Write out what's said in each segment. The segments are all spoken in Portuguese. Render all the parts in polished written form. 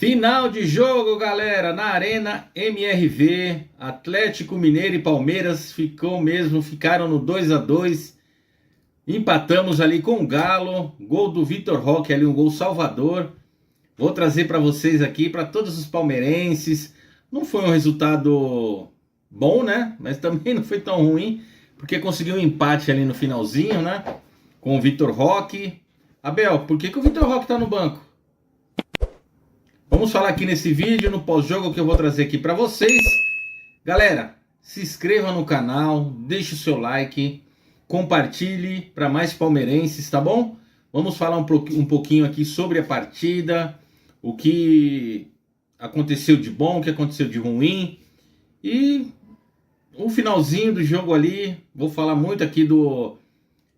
Final de jogo, galera, na Arena MRV, Atlético Mineiro e Palmeiras ficaram no 2-2. Empatamos ali com o Galo, gol do Vitor Roque ali, um gol salvador. Vou trazer para vocês aqui, para todos os palmeirenses. Não foi um resultado bom, né? Mas também não foi tão ruim, porque conseguiu um empate ali no finalzinho, né? Com o Vitor Roque. Abel, por que o Vitor Roque tá no banco? Vamos falar aqui nesse vídeo, no pós-jogo que eu vou trazer aqui para vocês. Galera, se inscreva no canal, deixe o seu like, compartilhe para mais palmeirenses, tá bom? Vamos falar um pouquinho aqui sobre a partida, o que aconteceu de bom, o que aconteceu de ruim. E o finalzinho do jogo ali, vou falar muito aqui do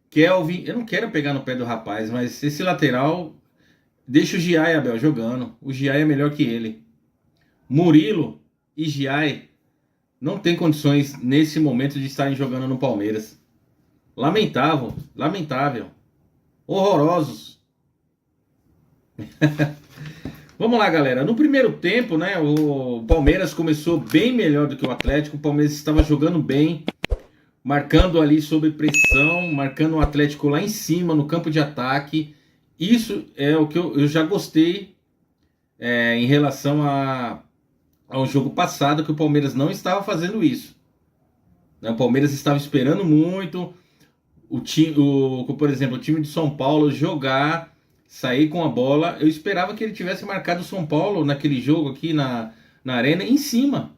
Kelvin. Eu não quero pegar no pé do rapaz, mas esse lateral... Deixa o Giai, Abel, jogando. O Giai é melhor que ele. Murilo e Giai não tem condições nesse momento de estarem jogando no Palmeiras. Lamentável, lamentável. Horrorosos. Vamos lá, galera. No primeiro tempo, né, o Palmeiras começou bem melhor do que o Atlético. O Palmeiras estava jogando bem, marcando ali sob pressão, marcando o Atlético lá em cima, no campo de ataque. Isso é o que eu já gostei em relação ao jogo passado, que o Palmeiras não estava fazendo isso. O Palmeiras estava esperando muito por exemplo, o time de São Paulo jogar, sair com a bola. Eu esperava que ele tivesse marcado o São Paulo naquele jogo aqui na Arena em cima.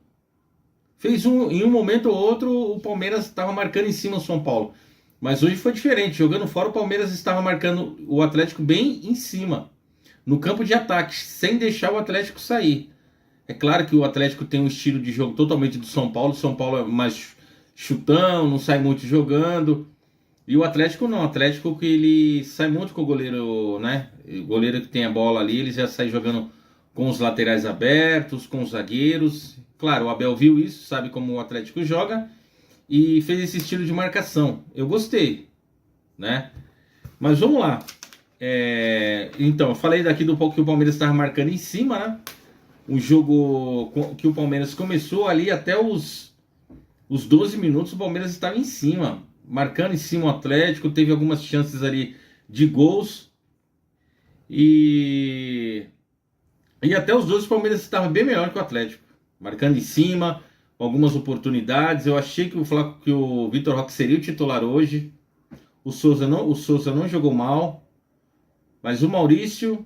Em um momento ou outro o Palmeiras estava marcando em cima o São Paulo. Mas hoje foi diferente, jogando fora o Palmeiras estava marcando o Atlético bem em cima, no campo de ataque, sem deixar o Atlético sair. É claro que o Atlético tem um estilo de jogo totalmente do São Paulo. O São Paulo é mais chutão, não sai muito jogando. E o Atlético não, o Atlético que ele sai muito com o goleiro, né? O goleiro que tem a bola ali, ele já sai jogando com os laterais abertos, com os zagueiros. Claro, o Abel viu isso, sabe como o Atlético joga. E fez esse estilo de marcação. Eu gostei, né? Mas vamos lá. Então, eu falei daqui do pouco que o Palmeiras estava marcando em cima, né? Um jogo que o Palmeiras começou ali até os 12 minutos, o Palmeiras estava em cima, marcando em cima o Atlético, teve algumas chances ali de gols. E até os 12 o Palmeiras estava bem melhor que o Atlético, marcando em cima, algumas oportunidades. Eu achei que o Vitor Roque seria o titular hoje. O Souza não jogou mal, mas o Maurício,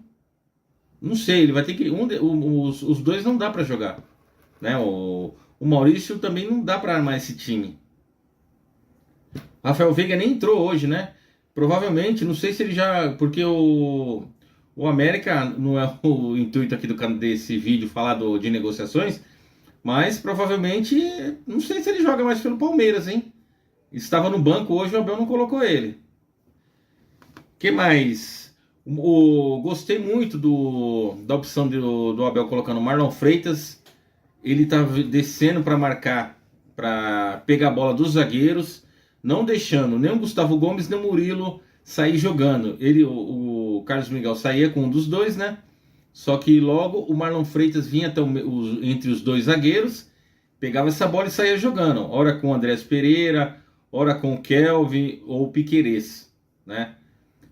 não sei, ele vai ter que os dois não dá para jogar, né? O Maurício também não dá para armar esse time. Rafael Veiga nem entrou hoje, né? Provavelmente, não sei se ele já, porque o América não é o intuito aqui desse vídeo falar de negociações. Mas provavelmente, não sei se ele joga mais pelo Palmeiras, hein? Estava no banco hoje, o Abel não colocou ele. Que mais? Gostei muito da opção do Abel colocando o Marlon Freitas. Ele tá descendo para marcar, para pegar a bola dos zagueiros, não deixando nem o Gustavo Gomes nem o Murilo sair jogando. O Carlos Miguel saía com um dos dois, né? Só que logo o Marlon Freitas vinha até entre os dois zagueiros, pegava essa bola e saía jogando. Ora com o Andrés Pereira, ora com o Kelvin ou o Piquerez, né?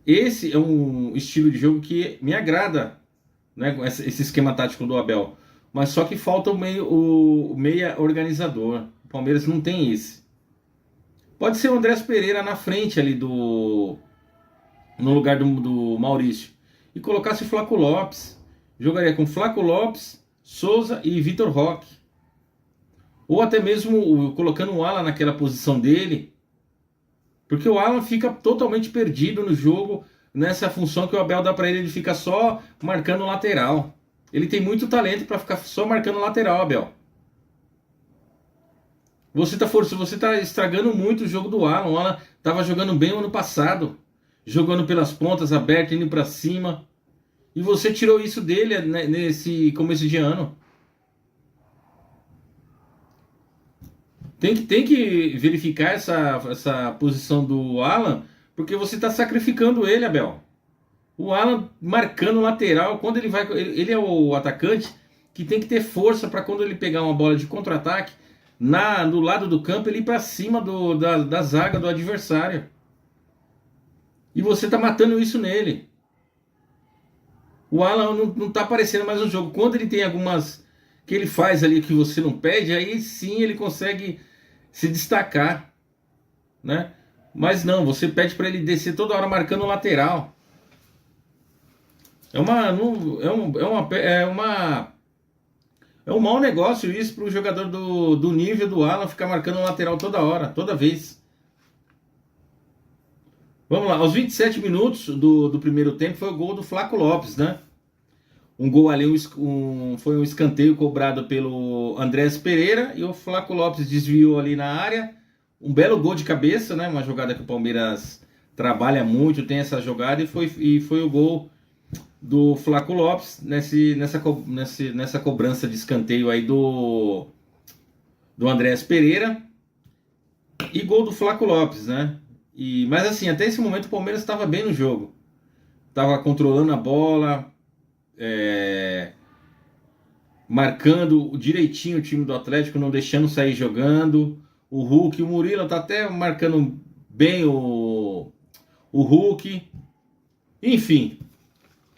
Esse é um estilo de jogo que me agrada, né? Esse esquema tático do Abel. Mas só que falta o meia organizador. O Palmeiras não tem esse. Pode ser o Andrés Pereira na frente ali no lugar do Maurício. E colocasse o Flaco Lopes. Jogaria com Flaco Lopes, Souza e Vitor Roque. Ou até mesmo colocando o Alan naquela posição dele. Porque o Alan fica totalmente perdido no jogo, nessa função que o Abel dá para ele. Ele fica só marcando lateral. Ele tem muito talento para ficar só marcando lateral, Abel. Você está estragando muito o jogo do Alan. O Alan estava jogando bem o ano passado. Jogando pelas pontas, aberto, indo para cima. E você tirou isso dele nesse começo de ano. Tem que verificar essa posição do Alan, porque você está sacrificando ele, Abel. O Alan marcando lateral, quando ele vai, ele é o atacante que tem que ter força para quando ele pegar uma bola de contra-ataque, do lado do campo, ele ir para cima da zaga do adversário. E você tá matando isso nele. O Alan não tá aparecendo mais no jogo. Quando ele tem algumas que ele faz ali que você não pede, aí sim ele consegue se destacar, né? Mas não, você pede para ele descer toda hora marcando o lateral. É um mau negócio isso para o jogador do nível do Alan ficar marcando o lateral toda hora, toda vez. Vamos lá, aos 27 minutos do primeiro tempo foi o gol do Flaco Lopes, né? Um gol ali, foi um escanteio cobrado pelo Andrés Pereira e o Flaco Lopes desviou ali na área. Um belo gol de cabeça, né? Uma jogada que o Palmeiras trabalha muito, tem essa jogada e foi o gol do Flaco Lopes nessa cobrança de escanteio aí do Andrés Pereira e gol do Flaco Lopes, né? Mas assim, até esse momento o Palmeiras estava bem no jogo, estava controlando a bola, marcando direitinho o time do Atlético, não deixando sair jogando. O Hulk, o Murilo tá até marcando bem o Hulk. Enfim,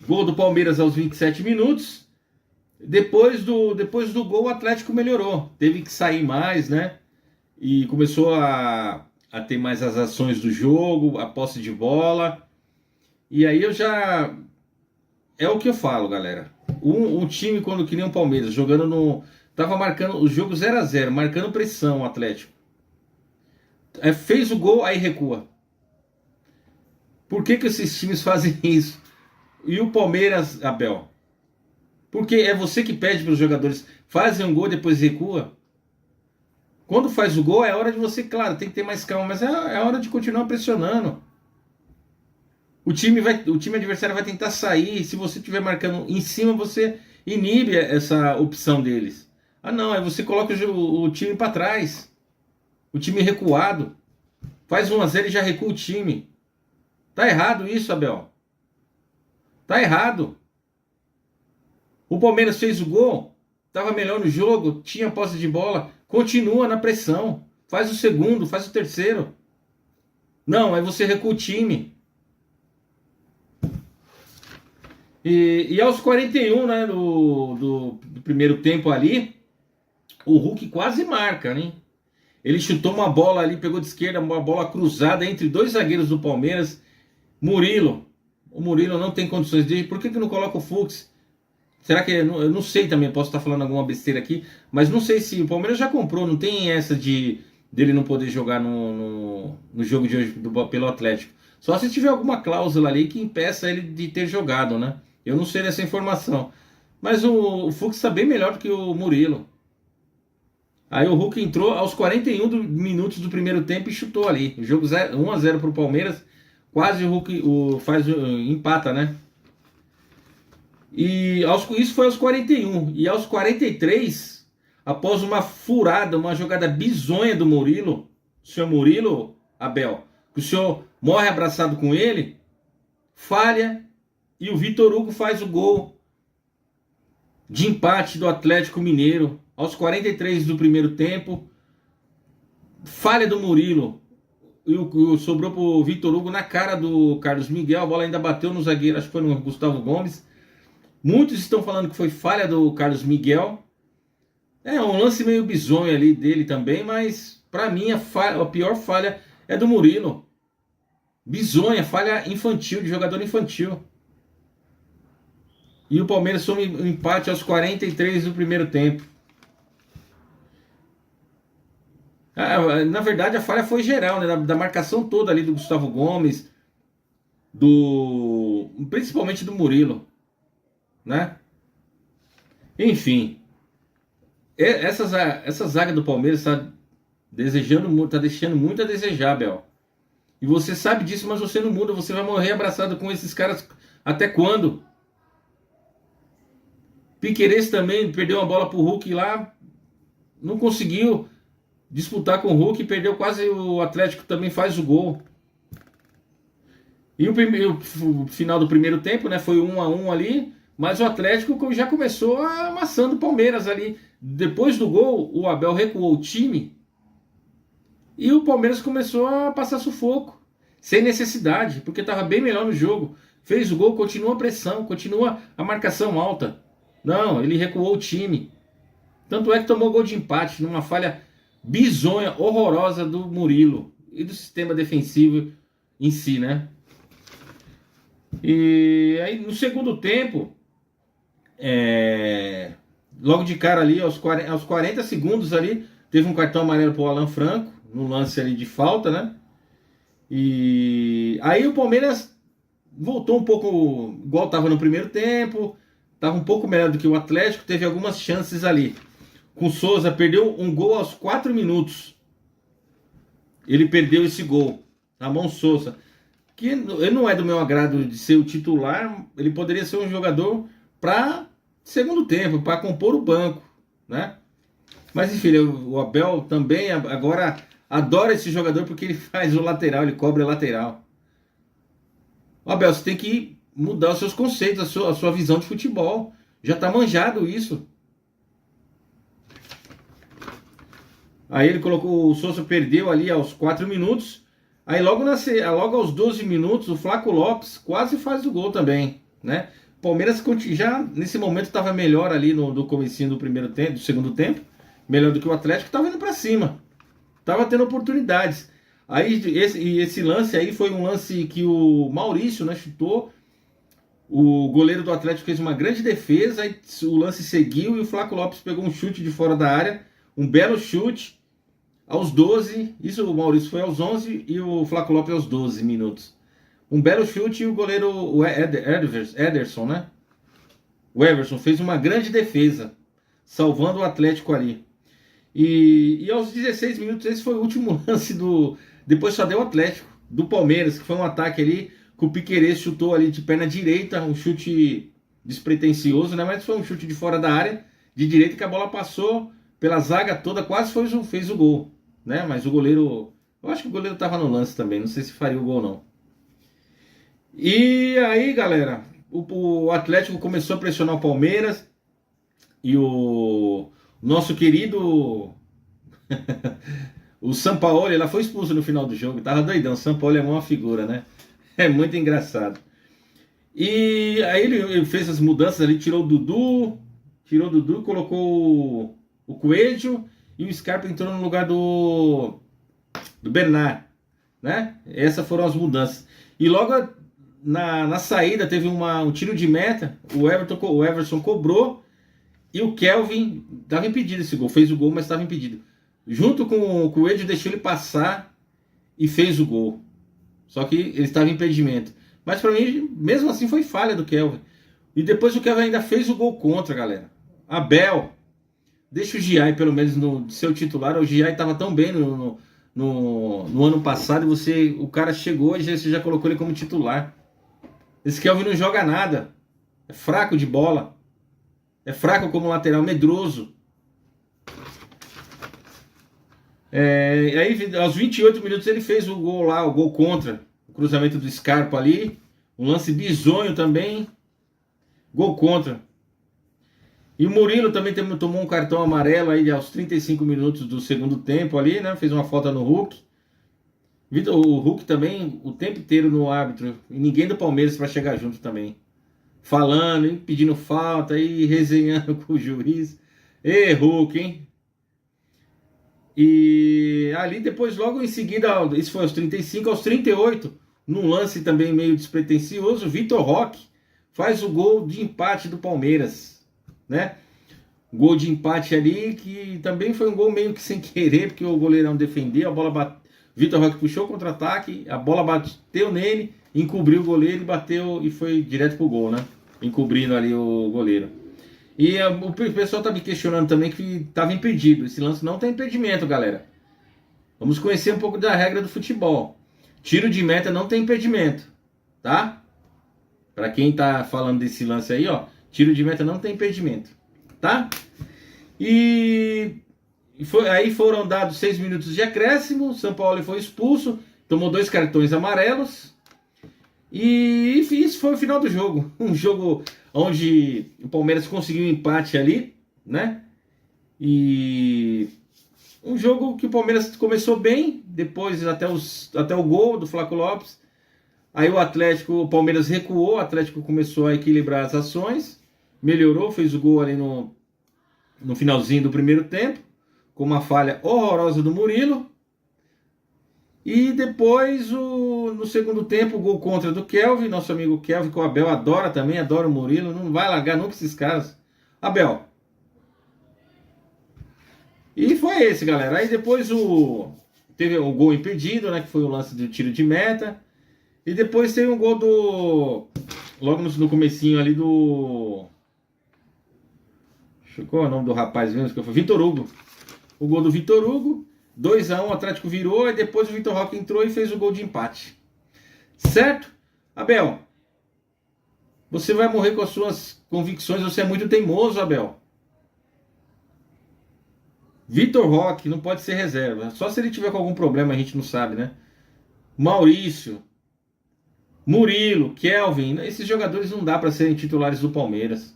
gol do Palmeiras aos 27 minutos. Depois do gol, o Atlético melhorou. Teve que sair mais, né? E começou a ter mais as ações do jogo, a posse de bola. E aí é o que eu falo, galera. Um time, quando que nem o Palmeiras, jogando tava marcando o jogo 0-0, marcando pressão o Atlético. Fez o gol, aí recua. Por que esses times fazem isso? E o Palmeiras, Abel? Porque é você que pede para os jogadores fazem um gol, depois recua. Quando faz o gol, é hora de você, claro, tem que ter mais calma, mas é hora de continuar pressionando. O time adversário vai tentar sair. Se você estiver marcando em cima, você inibe essa opção deles. Ah, não, aí você coloca o time para trás. O time recuado. Faz 1-0 e já recua o time. Tá errado isso, Abel. Tá errado. O Palmeiras fez o gol, tava melhor no jogo, tinha posse de bola, continua na pressão. Faz o segundo, faz o terceiro. Não, aí você recua o time. E aos 41, né, do primeiro tempo ali, o Hulk quase marca, né? Ele chutou uma bola ali, pegou de esquerda, uma bola cruzada entre dois zagueiros do Palmeiras. O Murilo não tem condições de... Por que não coloca o Fux? Será que... Eu não sei também, posso estar falando alguma besteira aqui, mas não sei se o Palmeiras já comprou, não tem essa dele não poder jogar no jogo de hoje pelo Atlético. Só se tiver alguma cláusula ali que impeça ele de ter jogado, né? Eu não sei dessa informação. Mas o Fux está bem melhor do que o Murilo. Aí o Hulk entrou aos 41 minutos do primeiro tempo e chutou ali. O jogo 1-0 para o Palmeiras. Quase o Hulk empata, né? Isso foi aos 41. E aos 43, após uma furada, uma jogada bizonha do Murilo, o senhor Murilo, Abel, que o senhor morre abraçado com ele, falha e o Vitor Hugo faz o gol de empate do Atlético Mineiro aos 43 do primeiro tempo. Falha do Murilo e sobrou pro Vitor Hugo na cara do Carlos Miguel. A bola ainda bateu no zagueiro, acho que foi no Gustavo Gomes. Muitos estão falando que foi falha do Carlos Miguel. É um lance meio bizonho ali dele também, mas para mim a pior falha é do Murilo. Bizonha, falha infantil, de jogador infantil. E o Palmeiras toma um empate aos 43 do primeiro tempo. Na verdade, a falha foi geral, né? Da marcação toda ali do Gustavo Gomes, principalmente do Murilo, né? Enfim, essa zaga do Palmeiras está deixando muito a desejar, Bel. E você sabe disso, mas você não muda. Você vai morrer abraçado com esses caras até quando? Piquerez também perdeu uma bola pro Hulk lá, não conseguiu disputar com o Hulk, perdeu quase. O Atlético também faz o gol. E o final do primeiro tempo, né, foi 1-1 ali, mas o Atlético já começou amassando o Palmeiras ali. Depois do gol, o Abel recuou o time e o Palmeiras começou a passar sufoco, sem necessidade, porque estava bem melhor no jogo. Fez o gol, continua a pressão, continua a marcação alta. Não, ele recuou o time. Tanto é que tomou gol de empate numa falha bizonha, horrorosa do Murilo e do sistema defensivo em si, né? E aí no segundo tempo, logo de cara ali, aos 40 segundos ali, teve um cartão amarelo pro Alan Franco, no lance ali de falta, né? E aí o Palmeiras voltou um pouco, igual estava no primeiro tempo, estava um pouco melhor do que o Atlético, teve algumas chances ali. Com o Souza, perdeu um gol aos 4 minutos. Ele perdeu esse gol, Ramon Souza, que ele não é do meu agrado de ser o titular, ele poderia ser um jogador para segundo tempo, para compor o banco, né? Mas enfim, o Abel também agora adora esse jogador porque ele faz o lateral, ele cobre a lateral. O Abel, você tem que mudar os seus conceitos, a sua visão de futebol. Já tá manjado isso. Aí ele colocou, o Souza perdeu ali aos 4 minutos. Aí logo aos 12 minutos, o Flaco Lopes quase faz o gol também, né? O Palmeiras já nesse momento estava melhor ali no comecinho do primeiro tempo, do segundo tempo, melhor do que o Atlético, estava indo para cima, estava tendo oportunidades. Aí esse lance aí foi um lance que o Maurício, né, chutou, o goleiro do Atlético fez uma grande defesa, aí o lance seguiu e o Flaco Lopes pegou um chute de fora da área, um belo chute. Aos 12, isso o Maurício foi aos 11 e o Flaco Lopes aos 12 minutos. Um belo chute e o goleiro o Ederson, né? O Everson fez uma grande defesa, salvando o Atlético ali. E aos 16 minutos, esse foi o último lance do... Depois só deu o Atlético, do Palmeiras, que foi um ataque ali, que o Piquerez chutou ali de perna direita, um chute despretensioso, né? Mas foi um chute de fora da área, de direita, que a bola passou pela zaga toda, quase fez o gol, né? Mas o goleiro, eu acho que o goleiro estava no lance também, não sei se faria o gol não. E aí, galera, o Atlético começou a pressionar o Palmeiras e o nosso querido o Sampaoli, ela foi expulso no final do jogo, tava doidão. O Sampaoli é uma figura, né? É muito engraçado. E aí ele fez as mudanças ali, tirou o Dudu, colocou o Coelho e o Scarpa entrou no lugar do Bernard, né? Essas foram as mudanças. E logo na saída teve um tiro de meta, o Everson cobrou e o Kelvin estava impedido esse gol, fez o gol, mas estava impedido. Junto com o Coelho deixou ele passar e fez o gol. Só que ele estava em impedimento. Mas para mim, mesmo assim, foi falha do Kelvin. E depois o Kelvin ainda fez o gol contra, galera. Abel, deixa o Giai pelo menos no seu titular. O Giai estava tão bem no ano passado e o cara chegou e você já colocou ele como titular. Esse Kelvin não joga nada. É fraco de bola. É fraco como lateral, medroso. Aí aos 28 minutos ele fez o gol lá, o gol contra. O cruzamento do Scarpa ali. Um lance bizonho também. Gol contra. E o Murilo também tomou um cartão amarelo aí aos 35 minutos do segundo tempo ali, né? Fez uma falta no Hulk. O Hulk também o tempo inteiro no árbitro. E ninguém do Palmeiras para chegar junto também. Falando, hein? Pedindo falta e resenhando com o juiz. Ê, Hulk, hein? E ali depois, logo em seguida, isso foi aos 35, aos 38, num lance também meio despretensioso, o Vitor Roque faz o gol de empate do Palmeiras, né? Gol de empate ali, que também foi um gol meio que sem querer, porque o goleirão defendeu, a bola bateu, Vitor Roque puxou o contra-ataque, a bola bateu nele, encobriu o goleiro e bateu e foi direto pro gol, né? Encobrindo ali o goleiro. E o pessoal tá me questionando também que estava impedido. Esse lance não tem impedimento, galera. Vamos conhecer um pouco da regra do futebol. Tiro de meta não tem impedimento, tá? Para quem tá falando desse lance aí, ó, tiro de meta não tem impedimento, tá? Aí foram dados 6 minutos de acréscimo, São Paulo foi expulso, tomou 2 cartões amarelos. E enfim, isso foi o final do jogo. Um jogo onde o Palmeiras conseguiu um empate ali, né? E um jogo que o Palmeiras começou bem, depois até o gol do Flaco Lopes. Aí o Palmeiras recuou, o Atlético começou a equilibrar as ações, melhorou, fez o gol ali no finalzinho do primeiro tempo, com uma falha horrorosa do Murilo. E depois, no segundo tempo, o gol contra do Kelvin, nosso amigo Kelvin, que o Abel adora também, adora o Murilo, não vai largar nunca esses caras. Abel. E foi esse, galera. Aí depois teve o gol impedido, né, que foi o lance do tiro de meta. E depois teve um gol logo no comecinho ali qual é o nome do rapaz mesmo? Que foi Vitor Hugo. O gol do Vitor Hugo. 2-1, o Atlético virou, e depois o Vitor Roque entrou e fez o gol de empate. Certo? Abel, você vai morrer com as suas convicções, você é muito teimoso, Abel. Vitor Roque não pode ser reserva, só se ele tiver com algum problema, a gente não sabe, né? Maurício, Murilo, Kelvin, esses jogadores não dá para serem titulares do Palmeiras,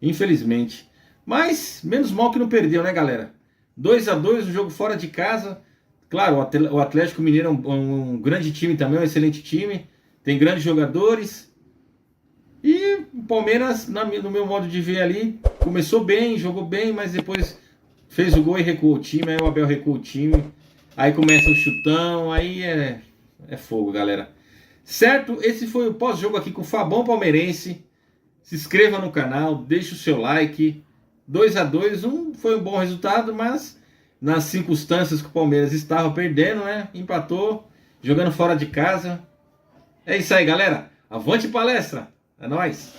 infelizmente. Mas, menos mal que não perdeu, né, galera? 2-2, um jogo fora de casa. Claro, o Atlético Mineiro é um grande time também, um excelente time. Tem grandes jogadores. E o Palmeiras, no meu modo de ver ali, começou bem, jogou bem, mas depois fez o gol e recuou o time. Aí o Abel recuou o time. Aí começa o chutão, aí é fogo, galera. Certo? Esse foi o pós-jogo aqui com o Fabão Palmeirense. Se inscreva no canal, deixe o seu like. 2-2, foi um bom resultado, mas nas circunstâncias que o Palmeiras estava perdendo, né? Empatou, jogando fora de casa. É isso aí, galera. Avante palestra. É nóis.